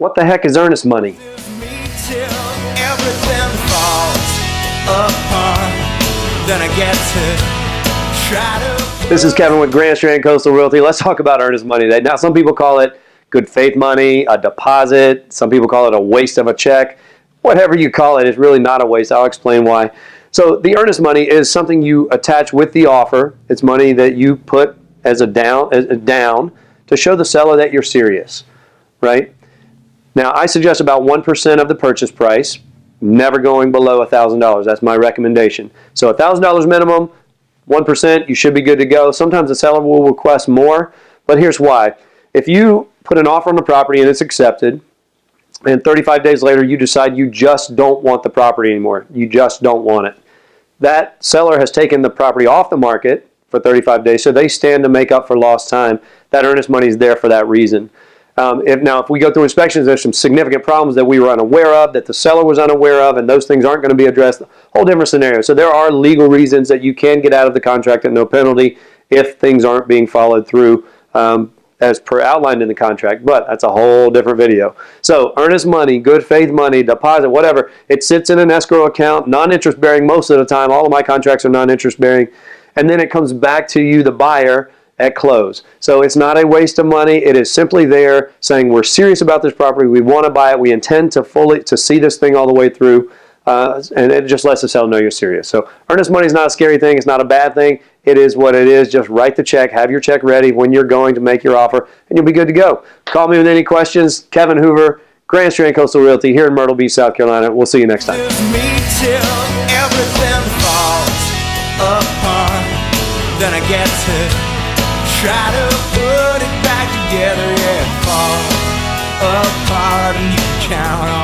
What the heck is earnest money? This is Kevin with Grand Strand Coastal Realty. Let's talk about earnest money today. Now, some people call it good faith money, a deposit. Some people call it a waste of a check. Whatever you call it, it's really not a waste. I'll explain why. So the earnest money is something you attach with the offer. It's money that you put as a down to show the seller that you're serious, right? Now, I suggest about 1% of the purchase price, never going below $1,000. That's my recommendation. So $1,000 minimum, 1%, you should be good to go. Sometimes the seller will request more, but here's why. If you put an offer on the property and it's accepted, and 35 days later you decide you just don't want the property anymore, you just don't want it, that seller has taken the property off the market for 35 days, so they stand to make up for lost time. That earnest money is there for that reason. If we go through inspections, there's some significant problems that we were unaware of, that the seller was unaware of, and those things aren't going to be addressed. Whole different scenario. So there are legal reasons that you can get out of the contract at no penalty if things aren't being followed through as per outlined in the contract, but that's a whole different video. So earnest money, good faith money, deposit, whatever, it sits in an escrow account, non-interest bearing most of the time. All of my contracts are non-interest bearing, and then it comes back to you, the buyer, at close. So it's not a waste of money. It is simply there saying we're serious about this property. We want to buy it. We intend to see this thing all the way through, and it just lets the seller know you're serious. So earnest money is not a scary thing. It's not a bad thing. It is what it is. Just write the check. Have your check ready when you're going to make your offer, and you'll be good to go. Call me with any questions. Kevin Hoover, Grand Strand Coastal Realty here in Myrtle Beach, South Carolina. We'll see you next time. Then I get to try to put it back together, yeah, fall apart and you count on